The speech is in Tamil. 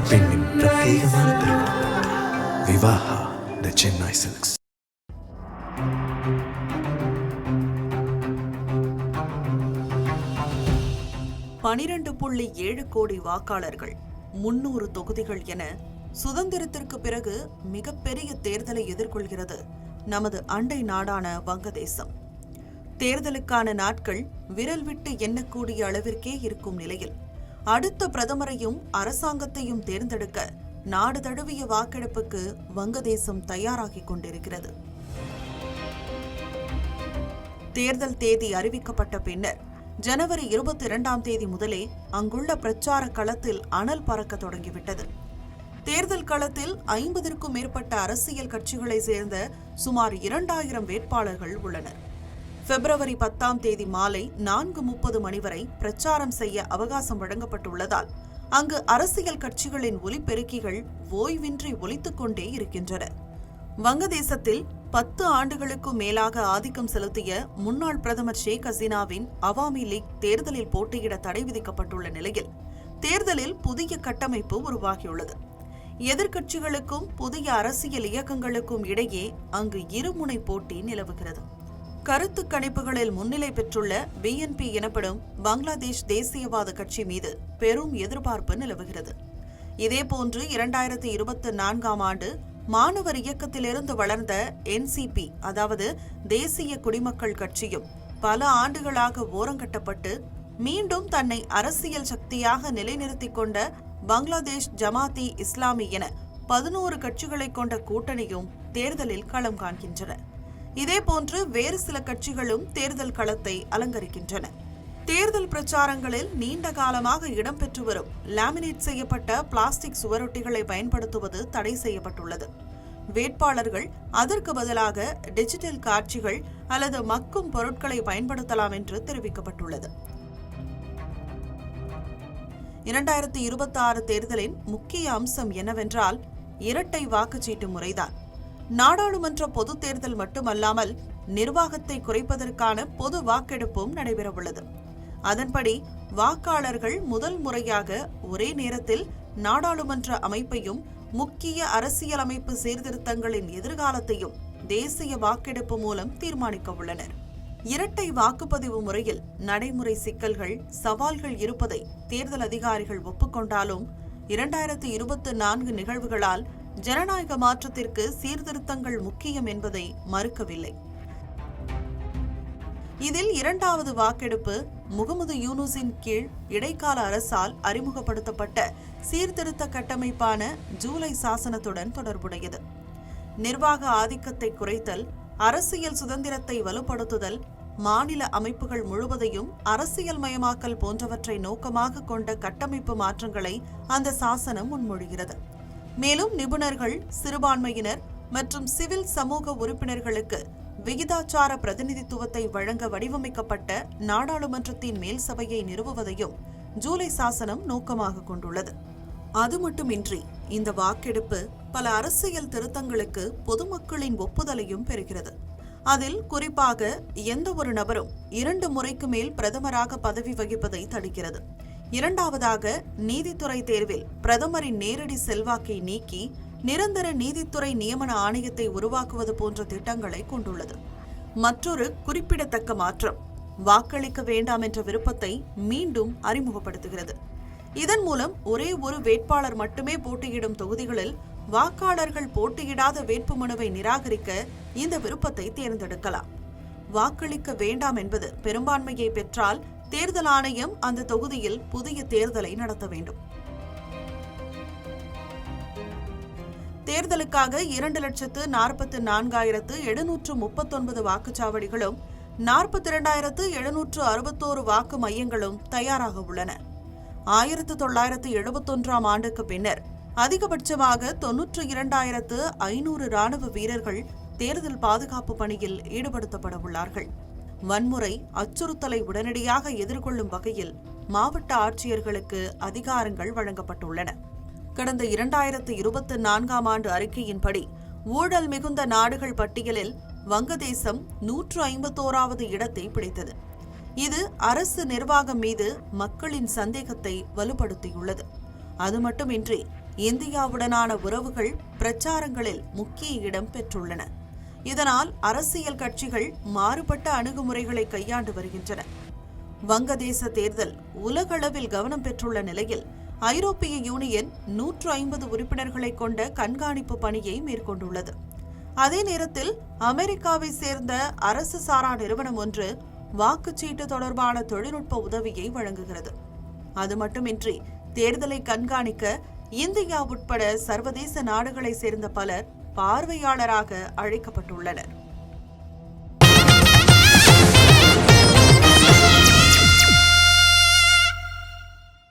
பெண்ணின் பிரத்யேகமான திருமணம். விவாஹா தி சென்னை சில்க்ஸ். $12.7 கோடி வாக்காளர்கள், 300 தொகுதிகள் என சுதந்திரத்திற்கு பிறகு மிகப்பெரிய தேர்தலை எதிர்கொள்கிறது நமது அண்டை நாடான வங்கதேசம். தேர்தலுக்கான நாட்கள் விரல் விட்டு எண்ணக்கூடிய அளவிற்கே இருக்கும் நிலையில் அடுத்த பிரதமரையும் அரசாங்கத்தையும் தேர்ந்தெடுக்க நாடு தழுவிய வாக்கெடுப்புக்கு வங்கதேசம் தயாராகிக் கொண்டிருக்கிறது. தேர்தல் தேதி அறிவிக்கப்பட்ட பின்னர் ஜனவரி 22ஆம் தேதி முதலே அங்குள்ள பிரச்சார களத்தில் அனல் பறக்க தொடங்கிவிட்டது. தேர்தல் களத்தில் 50க்கும் மேற்பட்ட அரசியல் கட்சிகளை சேர்ந்த சுமார் 2000 வேட்பாளர்கள் உள்ளனர். பிப்ரவரி 10ஆம் தேதி மாலை 4:30 மணி வரை பிரச்சாரம் செய்ய அவகாசம் வழங்கப்பட்டுள்ளதால் அங்கு அரசியல் கட்சிகளின் ஒலிபெருக்கிகள் ஓய்வின்றி ஒலித்துக் கொண்டே இருக்கின்றன. வங்கதேசத்தில் 10 ஆண்டுகளுக்கும் மேலாக ஆதிக்கம் செலுத்திய முன்னாள் பிரதமர் ஷேக் ஹசீனாவின் அவாமி லீக் தேர்தலில் போட்டியிட தடை விதிக்கப்பட்டுள்ள நிலையில் தேர்தலில் புதிய கட்டமைப்பு உருவாகியுள்ளது. எதிர்க்கட்சிகளுக்கும் புதிய அரசியல் இயக்கங்களுக்கும் இடையே அங்கு இருமுனை போட்டி நிலவுகிறது. கருத்து கணிப்புகளில் முன்னிலை பெற்றுள்ள BNP எனப்படும் பங்களாதேஷ் தேசியவாத கட்சி மீது பெரும் எதிர்பார்ப்பு நிலவுகிறது. இதேபோன்று 2024ஆம் ஆண்டு மாணவர் இயக்கத்திலிருந்து வளர்ந்த NCP, அதாவது தேசிய குடிமக்கள் கட்சியும் பல ஆண்டுகளாக ஓரங்கட்டப்பட்டு மீண்டும் தன்னை அரசியல் சக்தியாக நிலைநிறுத்திக் கொண்ட பங்களாதேஷ் ஜமாத்தி இஸ்லாமி என 11 கட்சிகளை கொண்ட கூட்டணியும் தேர்தலில் களம் காண்கின்றன. இதேபோன்று வேறு சில கட்சிகளும் தேர்தல் களத்தை அலங்கரிக்கின்றன. தேர்தல் பிரச்சாரங்களில் நீண்ட காலமாக இடம்பெற்று வரும் லாமினேட் செய்யப்பட்ட பிளாஸ்டிக் சுவரொட்டிகளை பயன்படுத்துவது தடை செய்யப்பட்டுள்ளது. வேட்பாளர்கள் அதற்கு பதிலாக டிஜிட்டல் காட்சிகள் அல்லது மக்கும் பொருட்களை பயன்படுத்தலாம் என்று தெரிவிக்கப்பட்டுள்ளது. 2026 தேர்தலின் முக்கிய அம்சம் என்னவென்றால் இரட்டை வாக்குச்சீட்டு முறைதான். நாடாளுமன்ற பொதுத் தேர்தல் மட்டுமல்லாமல் நிர்வாகத்தை குறைப்பதற்கான பொது வாக்கெடுப்பும் நடைபெறவுள்ளது. அதன்படி வாக்காளர்கள் முதல் முறையாக ஒரே நேரத்தில் நாடாளுமன்ற அமைப்பையும் முக்கிய அரசியலமைப்பு சீர்திருத்தங்களின் எதிர்காலத்தையும் தேசிய வாக்கெடுப்பு மூலம் தீர்மானிக்க உள்ளனர். இரட்டை வாக்குப்பதிவு முறையில் நடைமுறை சிக்கல்கள், சவால்கள் இருப்பதை தேர்தல் அதிகாரிகள் ஒப்புக்கொண்டாலும் 2024 நிகழ்வுகளால் ஜனநாயக மாற்றத்திற்கு சீர்திருத்தங்கள் முக்கியம் என்பதை மறுக்கவில்லை. இதில் 2வது வாக்கெடுப்பு முகமது யூனுஸின் கீழ் இடைக்கால அரசால் அறிமுகப்படுத்தப்பட்ட சீர்திருத்த கட்டமைப்பான ஜூலை சாசனத்துடன் தொடர்புடையது. நிர்வாக ஆதிக்கத்தை குறைத்தல், அரசியல் சுதந்திரத்தை வலுப்படுத்துதல், மாநில அமைப்புகள் முழுவதையும் அரசியல் மயமாக்கல் போன்றவற்றை நோக்கமாக கொண்ட கட்டமைப்பு மாற்றங்களை அந்த சாசனம் முன்மொழிகிறது. மேலும் நிபுணர்கள், சிறுபான்மையினர் மற்றும் சிவில் சமூக உறுப்பினர்களுக்கு விகிதாச்சார பிரதிநிதித்துவத்தை வழங்க வடிவமைக்கப்பட்ட நாடாளுமன்றத்தின் மேல் சபையை நிறுவுவதையும் ஜூலை சாசனம் நோக்கமாக கொண்டுள்ளது. அது மட்டுமின்றி இந்த வாக்கெடுப்பு பல அரசியல் திருத்தங்களுக்கு பொதுமக்களின் ஒப்புதலையும் பெறுகிறது. அதில் குறிப்பாக எந்த ஒரு நபரும் 2 முறைக்கு மேல் பிரதமராக பதவி வகிப்பதை தடுக்கிறது. 2வதாக நீதித்துறை தேர்வில் பிரதமரின் நேரடி செல்வாக்கை நீக்கி நிரந்தர நீதித்துறை நியமன ஆணையத்தை உருவாக்குவது போன்ற திட்டங்களை கொண்டுள்ளது. மற்றொரு குறிப்பிடத்தக்க மாற்றம் வாக்களிக்க வேண்டாம் என்ற விருப்பத்தை மீண்டும் அறிமுகப்படுத்துகிறது. இதன் மூலம் ஒரே ஒரு வேட்பாளர் மட்டுமே போட்டியிடும் தொகுதிகளில் வாக்காளர்கள் போட்டியிடாத வேட்புமனுவை நிராகரிக்க இந்த விருப்பத்தை தேர்ந்தெடுக்கலாம். வாக்களிக்க வேண்டாம் என்பது பெரும்பான்மையை பெற்றால் தேர்தல் ஆணையம் அந்த தொகுதியில் புதிய தேர்தலை நடத்த வேண்டும். தேர்தலுக்காக 2,44,739 வாக்குச்சாவடிகளும் 42,761 வாக்கு மையங்களும் தயாராக உள்ளன. 1971ஆம் ஆண்டுக்கு பின்னர் அதிகபட்சமாக 92,500 ராணுவ வீரர்கள் தேர்தல் பாதுகாப்பு பணியில் ஈடுபடுத்தப்பட உள்ளார்கள். வன்முறை, அச்சுறுத்தலை உடனடியாக எதிர்கொள்ளும் வகையில் மாவட்ட ஆட்சியர்களுக்கு அதிகாரங்கள் வழங்கப்பட்டுள்ளன. கடந்த 2024ஆம் ஆண்டு அறிக்கையின்படி ஊழல் மிகுந்த நாடுகள் பட்டியலில் வங்கதேசம் 151வது இடத்தை பிடித்தது. இது அரசு நிர்வாகம் மீது மக்களின் சந்தேகத்தை வலுப்படுத்தியுள்ளது. அது மட்டுமின்றி இந்தியாவுடனான உறவுகள் பிரச்சாரங்களில் முக்கிய இடம் பெற்றுள்ளன. இதனால் அரசியல் கட்சிகள் மாறுபட்ட அணுகுமுறைகளை கையாண்டு வருகின்றன. வங்கதேச தேர்தல் உலகளவில் கவனம் பெற்றுள்ள நிலையில் ஐரோப்பிய யூனியன் 150 உறுப்பினர்களை கொண்ட கண்காணிப்பு பணியை மேற்கொண்டுள்ளது. அதே நேரத்தில் அமெரிக்காவை சேர்ந்த அரசு சாரா நிறுவனம் ஒன்று வாக்குச்சீட்டு தொடர்பான தொழில்நுட்ப உதவியை வழங்குகிறது. அது மட்டுமின்றி தேர்தலை கண்காணிக்க இந்தியா உட்பட சர்வதேச நாடுகளை சேர்ந்த பலர் பார்வையாளராக அழைக்கப்பட்டுள்ளனர்.